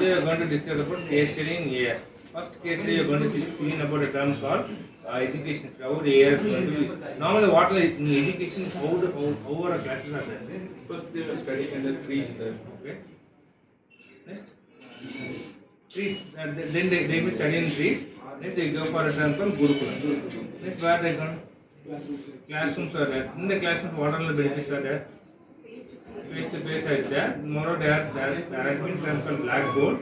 Today we are going to discuss about case study in AR. First case study we are going to see about a term called education. How the AR is going to be used. Normally, what like in education, how our classes are there. First they were studying in the trees, sir. Okay. Next, trees. Then they may study in trees. Next they go for a term called Gurukula. Next where they go? Classrooms are there. In the classrooms, what are the benefits are there? Face to face is there. Moreover, there has been terms called blackboard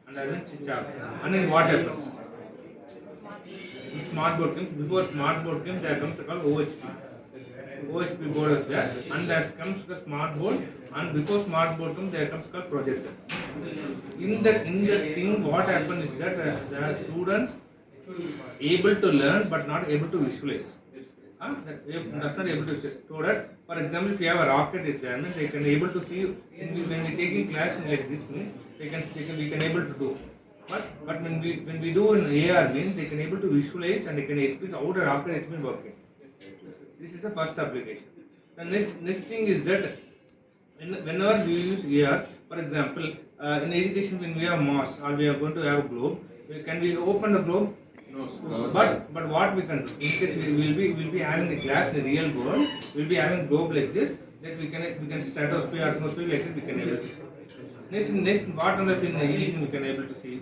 and there has been chalk. And then what happens? Smart board came. Before smart board came, there comes called OHP. OHP board is there, and there comes the smart board, and before smart board comes, there comes called projector. In the thing, what happens is that there are students able to learn but not able to visualize. That's not able to show that. For example, if you have a rocket experiment, they can able to see when we taking class like this means we can able to do. But when we do in AR means they can able to visualize and they can explain how the rocket has been working. This is the first application. The next thing is that whenever we use AR, for example, in education when we have mass or we are going to have a globe, can we open the globe? No, But what we can do, in case we will be having the glass in the real world, we will be having globe like this, that we can stratosphere, atmosphere like this we can able to see. Next what kind of in education we can able to see?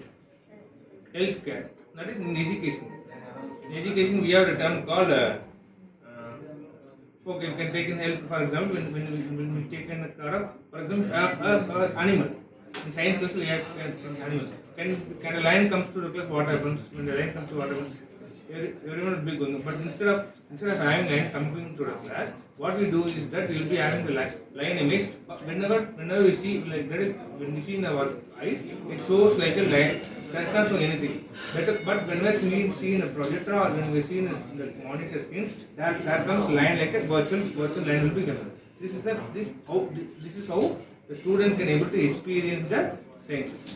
Healthcare. That is in education. In education we have a term called okay, you can take in health, for example, when we take in a car, for example, animal. In science class we have animal. Can a lion comes to the class, what happens? When the lion comes to what happens? Everyone will be going. But instead of having lion coming to the class, what we do is that we will be having the lion image. Whenever we see like that, when we see in our eyes, it shows like a lion. That can't show anything. But when we see in a projector or when we see in the monitor screen, there comes lion like a virtual lion will be given. This is how the student can able to experience the sciences.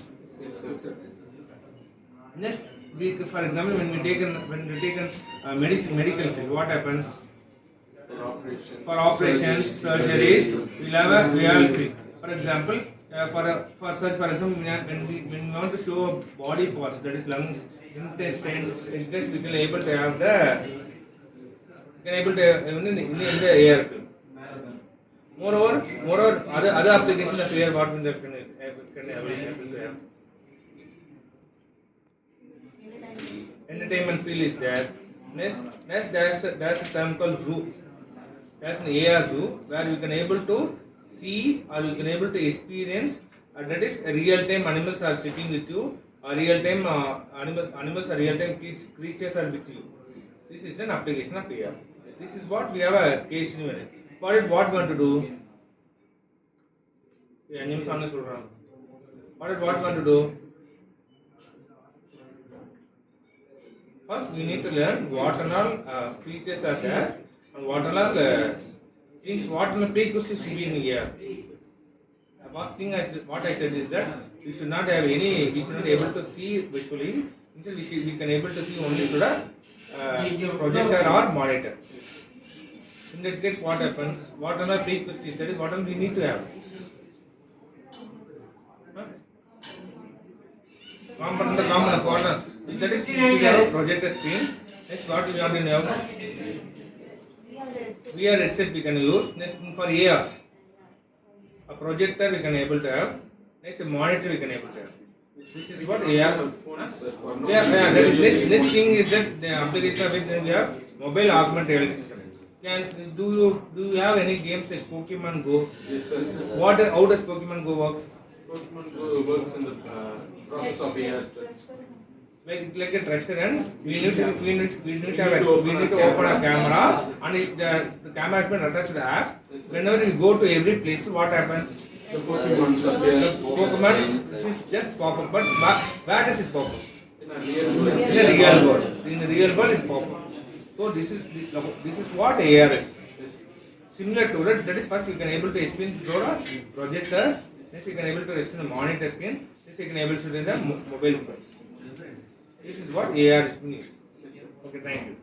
Next, for example, when we take medical field, what happens? For operations, surgeries, we have a real field. For example, for example, when we want to show body parts, that is lungs, intestines, we can able to have in the air field. Moreover, other applications of air, what we can able to have. Entertainment field is there. Next there's a term called zoo. There's an AR zoo where you can able to see or you can able to experience. That is real time animals are sitting with you. Real time animals are real time creatures are with you. This is an application of AR. This is what we have a case in it. For it, what we want to do? What we want to do? First, we need to learn what and all features are there and what and all things, what are the prerequisites to be in here. The first thing what I said is that we should not have we should not be able to see visually. Instead, we can able to see only to the projector or monitor. In that case, what happens? What are the prerequisites? That is what else we need to have. Common corner. That is we have a projector screen. Next, what we want to know? VR headset we can use. Next, for AR, a projector we can able to have. Next, a monitor we can able to have. This is what AR. Next thing is that the application of it we have mobile augmented reality system. Do you have any games like Pokemon Go? Yes, sir. How does Pokemon Go works? Pokemon Go works in the process of AR. Like a treasure, and we need to open a camera, and if the camera has been attached to the app, whenever you go to every place, what happens? The Pokemon is just pop up, but where does it pop up? in a real world. In a real world. In the real world, it pop up. So this is what AR is. Similar to that is first we can able to explain through a projector. Next we can able to explain the monitor screen. Next we can able to do the mobile phones. This is what AR is. Okay, thank you.